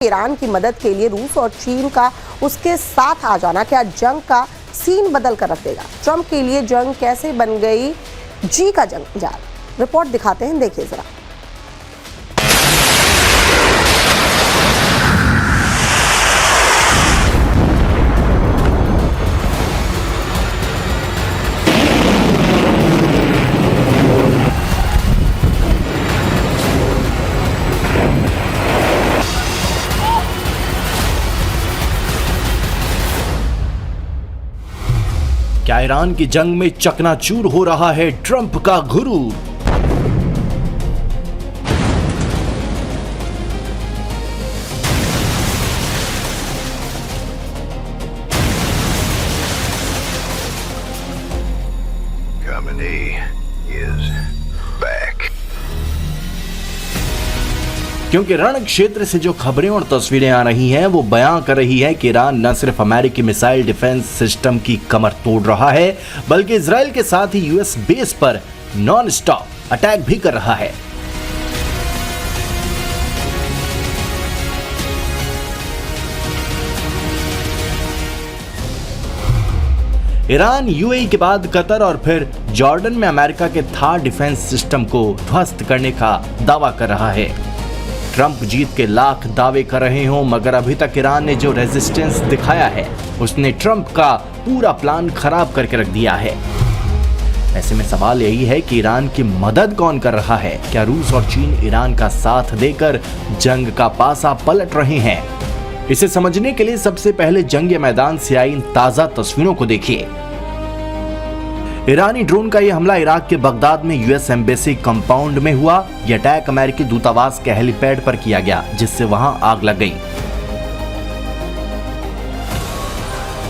Iran की मदद के लिए रूस और चीन का उसके साथ आ जाना क्या जंग का सीन बदल कर रख देगा? ट्रंप के लिए जंग कैसे बन गई जी का जंजाल? रिपोर्ट दिखाते हैं, देखिए जरा। क्या ईरान की जंग में चकनाचूर हो रहा है ट्रंप का गुरूर? Khamenei is back. क्योंकि रण क्षेत्र से जो खबरें और तस्वीरें आ रही हैं वो बयां कर रही है कि ईरान न सिर्फ अमेरिकी मिसाइल डिफेंस सिस्टम की कमर तोड़ रहा है बल्कि इजराइल के साथ ही यूएस बेस पर नॉन स्टॉप अटैक भी कर रहा है। ईरान यूएई के बाद कतर और फिर जॉर्डन में अमेरिका के थार डिफेंस सिस्टम को ध्वस्त करने का दावा कर रहा है। ट्रंप जीत के लाख दावे कर रहे हों मगर अभी तक ईरान ने जो रेजिस्टेंस दिखाया है उसने ट्रंप का पूरा प्लान खराब करके रख दिया है। ऐसे में सवाल यही है कि ईरान की मदद कौन कर रहा है? क्या रूस और चीन ईरान का साथ देकर जंग का पासा पलट रहे हैं? इसे समझने के लिए सबसे पहले जंग मैदान से आई इन ताजा तस्वीरों को देखिए। ईरानी ड्रोन का यह हमला इराक के बगदाद में यूएस एम्बेसी कंपाउंड में हुआ। यह अटैक अमेरिकी दूतावास के हेलीपैड पर किया गया जिससे वहां आग लग गई।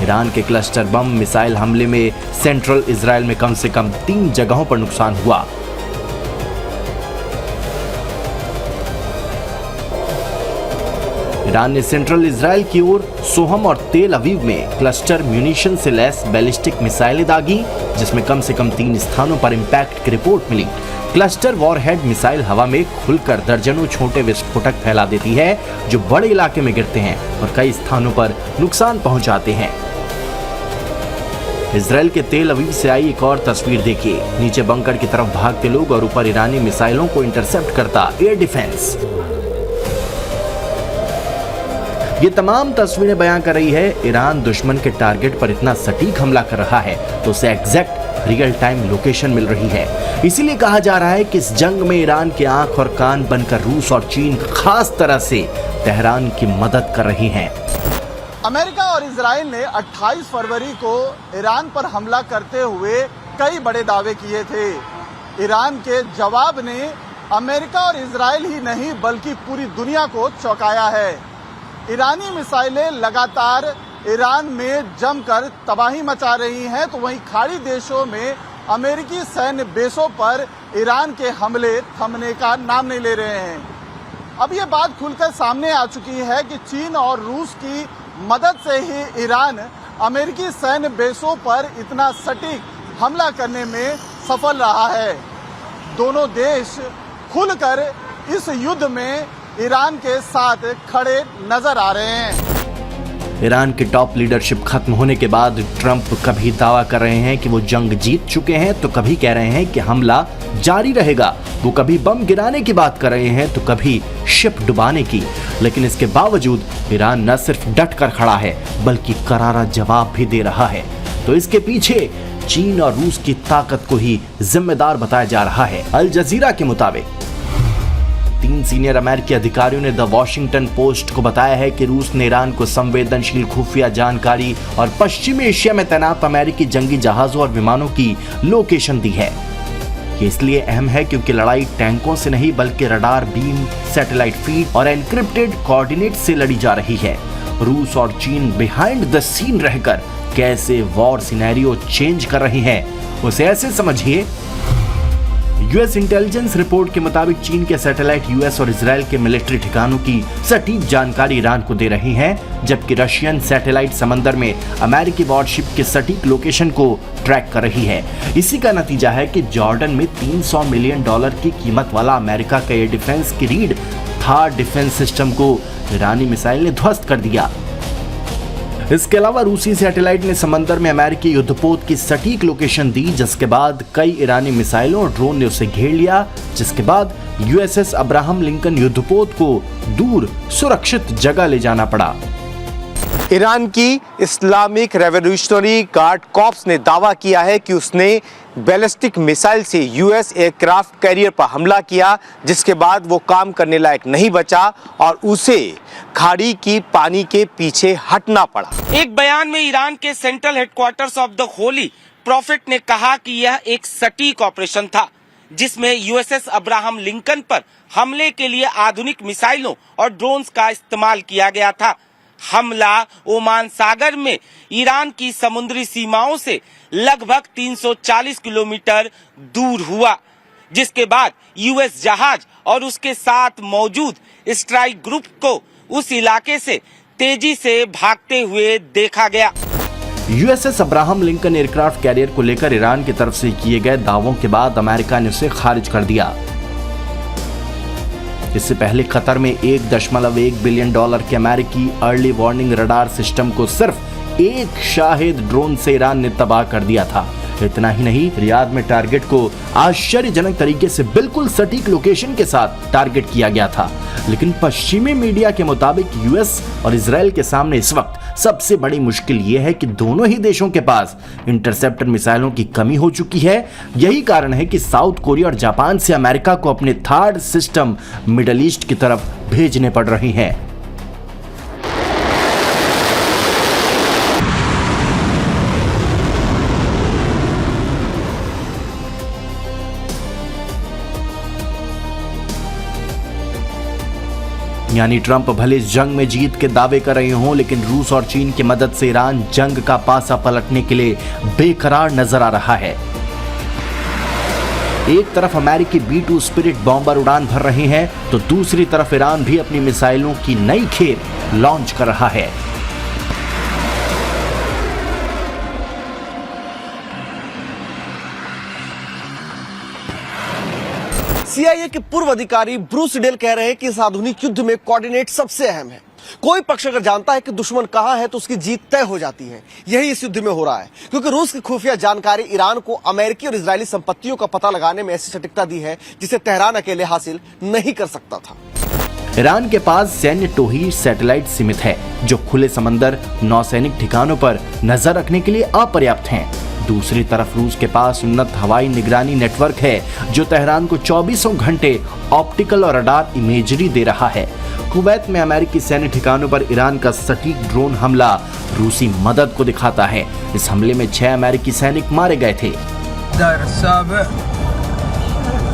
ईरान के क्लस्टर बम मिसाइल हमले में सेंट्रल इजराइल में कम से कम 3 जगहों पर नुकसान हुआ। ईरान ने सेंट्रल इजराइल की ओर सोहम और तेल अवीव में क्लस्टर म्यूनिशन से लैस बैलिस्टिक मिसाइलें दागी जिसमें कम से कम 3 स्थानों पर इंपैक्ट की रिपोर्ट मिली। क्लस्टर वॉरहेड मिसाइल हवा में खुलकर दर्जनों छोटे विस्फोटक फैला देती है जो बड़े इलाके में गिरते हैं और कई स्थानों पर नुकसान पहुंचाते हैं। इजराइल के तेल अवीव से आई एक और तस्वीर देखिए। नीचे बंकर की तरफ भागते लोग और ऊपर ईरानी मिसाइलों को इंटरसेप्ट करता एयर डिफेंस। ये तमाम तस्वीरें बयां कर रही है ईरान दुश्मन के टारगेट पर इतना सटीक हमला कर रहा है तो उसे एग्जैक्ट रियल टाइम लोकेशन मिल रही है। इसीलिए कहा जा रहा है कि इस जंग में ईरान की आंख और कान बनकर रूस और चीन खास तरह से तेहरान की मदद कर रही हैं। अमेरिका और इजराइल ने 28 फरवरी को ईरान पर हमला करते हुए कई बड़े दावे किए थे। ईरान के जवाब ने अमेरिका और इजराइल ही नहीं बल्कि पूरी दुनिया को चौंकाया है। ईरानी मिसाइलें लगातार ईरान में जमकर तबाही मचा रही हैं तो वहीं खाड़ी देशों में अमेरिकी सैन्य बेसों पर ईरान के हमले थमने का नाम नहीं ले रहे हैं। अब ये बात खुलकर सामने आ चुकी है कि चीन और रूस की मदद से ही ईरान अमेरिकी सैन्य बेसों पर इतना सटीक हमला करने में सफल रहा है। दोनों देश खुलकर इस युद्ध में ईरान के साथ खड़े नजर आ रहे हैं। ईरान की टॉप लीडरशिप खत्म होने के बाद ट्रंप कभी दावा कर रहे हैं कि वो जंग जीत चुके हैं तो कभी कह रहे हैं कि हमला जारी रहेगा। वो कभी बम गिराने की बात कर रहे हैं तो कभी शिप डुबाने की। लेकिन इसके बावजूद ईरान न सिर्फ डट कर खड़ा है बल्कि करारा जवाब भी दे रहा है। तो इसके पीछे चीन और रूस की ताकत को ही जिम्मेदार बताया जा रहा है। अल जजीरा के मुताबिक 3 सीनियर अमेरिकी अधिकारियों ने द वॉशिंगटन पोस्ट को बताया है कि रूस ने ईरान को संवेदनशील खुफिया जानकारी और पश्चिमी एशिया में तैनात अमेरिकी जंगी जहाजों और विमानों की लोकेशन दी है। ये इसलिए अहम है क्योंकि लड़ाई टैंकों से नहीं बल्कि रडार बीम, सैटेलाइट फीड और एनक्रिप्टेड कोऑर्डिनेट से लड़ी जा रही है। रूस और चीन बिहाइंड द सीन रहकर कैसे वॉर सिनेरियो चेंज कर रही हैं उसे ऐसे समझिए। यूएस इंटेलिजेंस रिपोर्ट के मुताबिक चीन के सैटेलाइट यूएस और इजराइल के मिलिट्री ठिकानों की सटीक जानकारी ईरान को दे रही हैं, जबकि रशियन सैटेलाइट समंदर में अमेरिकी वॉरशिप के सटीक लोकेशन को ट्रैक कर रही है। इसी का नतीजा है कि जॉर्डन में $300 मिलियन की कीमत वाला अमेरिका का एयर डिफेंस की रीड थार डिफेंस सिस्टम को ईरानी मिसाइल ने ध्वस्त कर दिया। इसके अलावा रूसी सैटेलाइट ने समंदर में अमेरिकी युद्धपोत की सटीक लोकेशन दी, जिसके बाद कई ईरानी मिसाइलों और ड्रोन ने उसे घेर लिया, जिसके बाद यूएसएस अब्राहम लिंकन युद्धपोत को दूर सुरक्षित जगह ले जाना पड़ा। ईरान की इस्लामिक रेवोल्यूशनरी गार्ड कॉर्प्स ने दावा किया है कि उसने बैलिस्टिक मिसाइल से यूएस एयरक्राफ्ट कैरियर पर हमला किया, जिसके बाद वो काम करने लायक नहीं बचा और उसे खाड़ी की पानी के पीछे हटना पड़ा। एक बयान में ईरान के central headquarters of the holy prophet ने कहा कि यह एक सटीक ऑपरेशन था, जिसमें यूएसएस अब्राहम लिंकन पर हमले के लिए आधुनिक मिसाइलों और ड्रोन्स का इस्तेमाल किया गया था। हमला ओमान सागर में ईरान की समुद्री सीमाओं से लगभग 340 किलोमीटर दूर हुआ, जिसके बाद यूएस जहाज और उसके साथ मौजूद स्ट्राइक ग्रुप को उस इलाके से तेजी से भागते हुए देखा गया। USS Abraham Lincoln aircraft carrier को लेकर ईरान की तरफ से किए गए दावों के बाद अमेरिका ने उसे खारिज कर दिया। इससे पहले कतर में $1.1 बिलियन के अमेरिकी अर्ली वार्निंग रडार सिस्टम को सिर्फ एक शाहिद ड्रोन से ईरान ने तबाह कर दिया था। इतना ही नहीं, रियाद में टारगेट को आश्चर्यजनक तरीके से बिल्कुल सटीक लोकेशन के साथ टारगेट किया गया था। लेकिन पश्चिमी मीडिया के मुताबिक यूएस और इजराइल के सामने इस वक्त सबसे बड़ी मुश्किल ये है कि दोनों ही देशों के पास इंटरसेप्टर मिसाइलों की कमी हो चुकी है। यही कारण है कि साउथ कोरिया और जापान से अमेरिका को अपने थार्ड सिस्टम मिडल ईस्ट की तरफ भेजने पड़ रहे हैं। यानी ट्रंप भले इस जंग में जीत के दावे कर रहे हों, लेकिन रूस और चीन की मदद से ईरान जंग का पासा पलटने के लिए बेकरार नजर आ रहा है। एक तरफ अमेरिकी B-2 स्पिरिट बॉम्बर उड़ान भर रहे हैं, तो दूसरी तरफ ईरान भी अपनी मिसाइलों की नई खेप लॉन्च कर रहा है। CIA के पूर्व अधिकारी ब्रूस डेल कह रहे हैं कि इस आधुनिक युद्ध में कोऑर्डिनेट सबसे अहम है। कोई पक्ष अगर जानता है कि दुश्मन कहां है तो उसकी जीत तय हो जाती है। यही इस युद्ध में हो रहा है, क्योंकि रूस की खुफिया जानकारी ईरान को अमेरिकी और इजरायली संपत्तियों का पता लगाने में ऐसी सटीकता दी है जिसे तेहरान अकेले हासिल नहीं कर सकता था। ईरान के पास सैन्य टोही सैटेलाइट सीमित है, जो खुले समंदर नौसैनिक ठिकानों पर नजर रखने के लिए अपर्याप्त हैं। दूसरी तरफ रूस के पास उन्नत हवाई निगरानी नेटवर्क है, जो तेहरान को 24 घंटे ऑप्टिकल और रडार इमेजरी दे रहा है। कुवैत में अमेरिकी सैन्य ठिकानों पर ईरान का सटीक ड्रोन हमला रूसी मदद को दिखाता है। इस हमले में 6 अमेरिकी सैनिक मारे गए थे।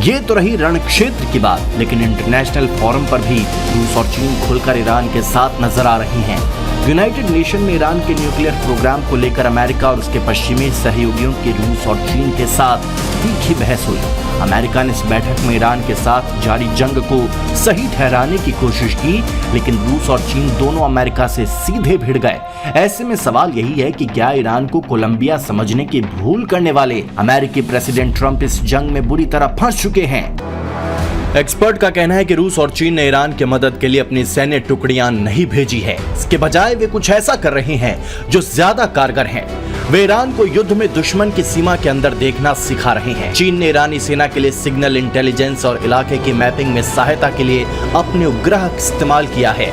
ये तो रही रण क्षेत्र की बात, लेकिन इंटरनेशनल फोरम पर भी रूस और चीन खुलकर ईरान के साथ नजर आ रही हैं। यूनाइटेड नेशन में ईरान के न्यूक्लियर प्रोग्राम को लेकर अमेरिका और उसके पश्चिमी सहयोगियों की रूस और चीन के साथ तीखी बहस हुई। अमेरिका ने इस बैठक में ईरान के साथ जारी जंग को सही ठहराने की कोशिश की, लेकिन रूस और चीन दोनों अमेरिका से सीधे भिड़ गए। ऐसे में सवाल यही है कि क्या ईरान को कोलंबिया समझने की भूल करने वाले अमेरिकी प्रेसिडेंट ट्रंप इस जंग में बुरी तरह फंस चुके हैं? एक्सपर्ट का कहना है कि रूस और चीन ने ईरान की मदद के लिए अपनी सैन्य टुकड़ियां नहीं भेजी है। इसके बजाय वे कुछ ऐसा कर रहे हैं जो ज्यादा कारगर है। वे ईरान को युद्ध में दुश्मन की सीमा के अंदर देखना सिखा रहे हैं। चीन ने ईरानी सेना के लिए सिग्नल इंटेलिजेंस और इलाके की मैपिंग में सहायता के लिए अपने उपग्रह इस्तेमाल किया है।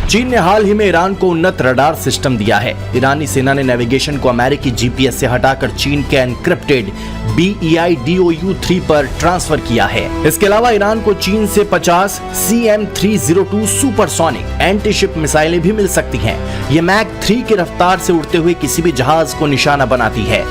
चीन ने हाल ही में ईरान को उन्नत रडार सिस्टम दिया है। ईरानी सेना ने नेविगेशन को अमेरिकी जीपीएस से हटाकर चीन के एनक्रिप्टेड BEIDOU-3 पर ट्रांसफर किया है। इसके अलावा ईरान को चीन से 50 CM-302 सुपरसोनिक एंटी शिप मिसाइलें भी मिल सकती हैं। ये मैक 3 की रफ्तार से उड़ते हुए किसी भी जहाज को निशाना बनाती है।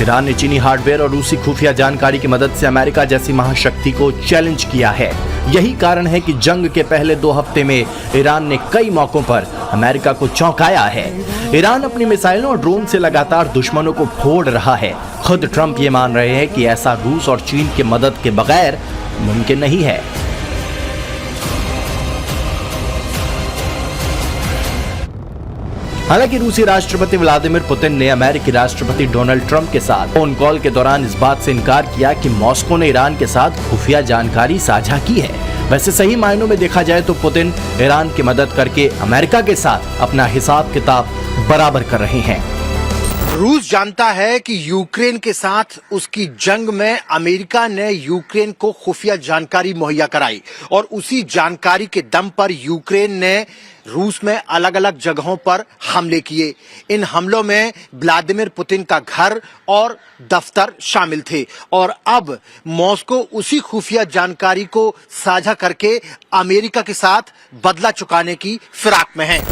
ईरान ने चीनी हार्डवेयर और रूसी खुफिया जानकारी की मदद से अमेरिका जैसी महाशक्ति को चैलेंज किया है। यही कारण है कि जंग के पहले 2 हफ्ते में ईरान ने कई मौकों पर अमेरिका को चौंकाया है। ईरान अपनी मिसाइलों और ड्रोन से लगातार दुश्मनों को फोड़ रहा है। खुद ट्रंप ये मान रहे हैं कि ऐसा रूस और चीन की मदद के बगैर मुमकिन नहीं है। हालांकि रूसी राष्ट्रपति व्लादिमीर पुतिन ने अमेरिकी राष्ट्रपति डोनाल्ड ट्रंप के साथ फोन कॉल के दौरान इस बात से इनकार किया कि मॉस्को ने ईरान के साथ खुफिया जानकारी साझा की है। वैसे सही मायनों में देखा जाए तो पुतिन ईरान की मदद करके अमेरिका के साथ अपना हिसाब किताब बराबर कर रहे हैं। रूस जानता है कि यूक्रेन के साथ उसकी जंग में अमेरिका ने यूक्रेन को खुफिया जानकारी मुहैया कराई और उसी जानकारी के दम पर यूक्रेन ने रूस में अलग अलग जगहों पर हमले किए। इन हमलों में व्लादिमीर पुतिन का घर और दफ्तर शामिल थे और अब मॉस्को उसी खुफिया जानकारी को साझा करके अमेरिका के साथ बदला चुकाने की फिराक में है।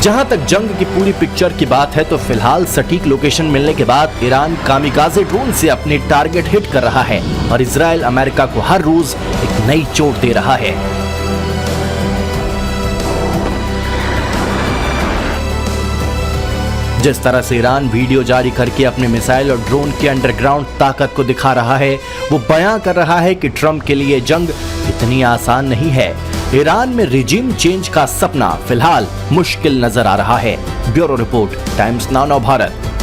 जहां तक जंग की पूरी पिक्चर की बात है तो फिलहाल सटीक लोकेशन मिलने के बाद ईरान कामिकाज़े ड्रोन से अपने टारगेट हिट कर रहा है और इजराइल अमेरिका को हर रोज एक नई चोट दे रहा है। जिस तरह से ईरान वीडियो जारी करके अपने मिसाइल और ड्रोन की अंडरग्राउंड ताकत को दिखा रहा है, वो बयां कर रहा है कि ट्रंप के लिए जंग इतनी आसान नहीं है। ईरान में रिजीम चेंज का सपना फिलहाल मुश्किल नजर आ रहा है। Bureau report, times now Bharat.